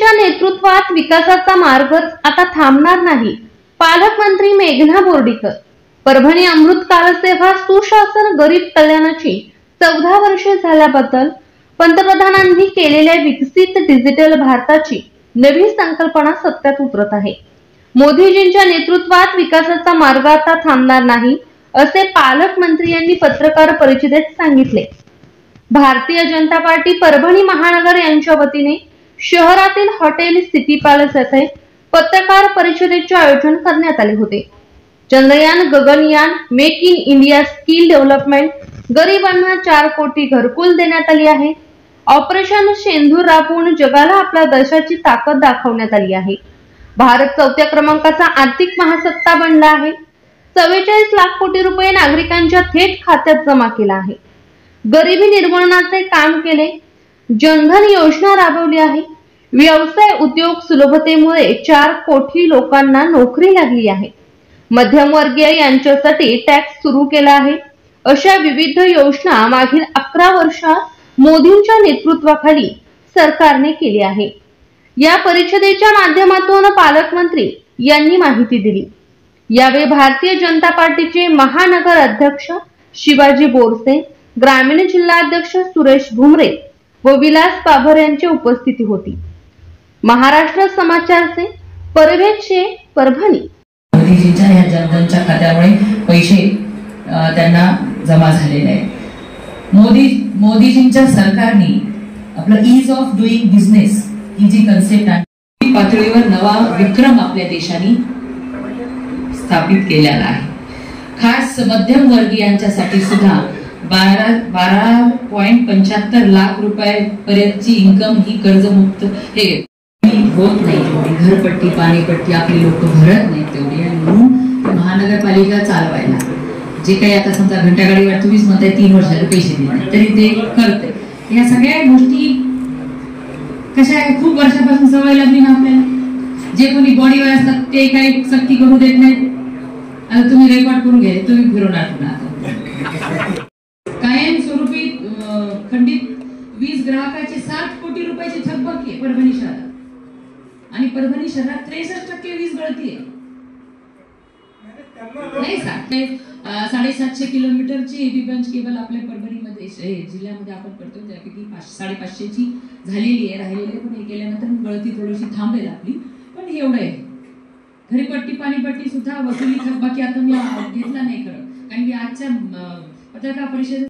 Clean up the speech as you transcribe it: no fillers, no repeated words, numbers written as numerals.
मोदीजींच्या नेतृत्वात विकासाचा मार्ग आता थांबणार नाही. पालकमंत्री मेघना बोर्डीकर. परभणी अमृत कालसेवा सुशासन गरीब कल्याणाची 14 वर्षे झाल्याबद्दल पंतप्रधानांनी केलेल्या विकसित डिजिटल भारताची नवी संकल्पना सत्यात उतरत आहे. मोदीजींच्या नेतृत्वात विकासाचा मार्ग आता थांबणार नाही असे पालकमंत्री यांनी पत्रकार परिषदेत सांगितले. भारतीय जनता पार्टी परभणी महानगर यांच्या वतीने शहरातील हॉटेल सिटी पॅलेस येथे पत्रकार परिषदेचे आयोजन करण्यात आले होते. Chandrayaan, Gaganyaan, make in India skill development, गरिबांना 4 कोटी घरकुल देण्यात आली आहे. ऑपरेशन शेंदूर राबवून जगाला आपल्या देशाची ताकद दाखवण्यात आली आहे. भारत 4थ्या क्रमांकाचा आर्थिक महासत्ता बनला आहे. 44 लाख कोटी रुपये नागरिकांच्या थेट खात्यात जमा केला आहे. गरिबी निर्मूलनाचे काम केले. जनधन योजना राबवली आहे. व्यवसाय उद्योग सुलभतेमुळे 4 कोटी लोकांना नोकरी लागली आहे. मध्यमवर्गीय यांच्यासाठी टॅक्स सुरू केला आहे. अशा विविध योजना मागील 11 वर्षात मोदींच्या नेतृत्वाखाली सरकारने केली आहे. या परिषदेच्या माध्यमातून पालकमंत्री यांनी माहिती दिली. यावेळी भारतीय जनता पार्टीचे महानगर अध्यक्ष शिवाजी बोरसे, ग्रामीण जिल्हाध्यक्ष सुरेश भुमरे व विलास पाभर यांची उपस्थिती होती. महाराष्ट्र समाचारचे परवेशे, परभणी. मोदीजींच्या या जनधनच्या खात्यामुळे पैसे त्यांना जमा झालेले आहेत. मोदीजींच्या सरकारने आपलं ईज ऑफ डुईंग बिझनेस ही जी कन्सेप्ट आहे पातळीवर नवा विक्रम आपल्या देशाने स्थापित केलेला आहे. खास मध्यम वर्गीयांच्यासाठी सुद्धा 12.75 लाख रुपयापर्यंतची इन्कम ही कर्जमुक्त हे होत नाही. घरपट्टी, पाणीपट्टी आपली लोक भरत नाहीत तेवढी, आणि म्हणून महानगरपालिका चालवायला जे काही आता समजा घंटागाडीवर तुम्हीच म्हणताय 3 वर्षाचे पैसे दिले तरी ते करते. या सगळ्या गोष्टी कशा आहे, खूप वर्षापासून सवय लागली ना आपल्याला. जे कोणी बॉडीवर असतात ते काही सक्ती करू देत नाहीत. आता तुम्ही रेकॉर्ड करून घ्या, तुम्ही फिरवणार पुन्हा. कायमस्वरूपी खंडित वीज ग्राहकाचे 7 कोटी रुपयाची थकबाकी आहे परभणी शहरात, आणि परभणी शहरात 63% वीज गळती आहे. नाही 750 किलोमीटरची एबीबंच केबल आपल्या परभणीमध्ये जिल्ह्यामध्ये आपण करतो, त्यापैकी 550 ची झालेली आहे. राहिलेले पण हे केल्यानंतर गळती थोडीशी थांबेल आपली, पण एवढं आहे. घरपट्टी, पाणीपट्टी सुद्धा वसुली थकबाकी आता मी घेतला नाही खरं, कारण की आजच्या पत्रकार परिषदेत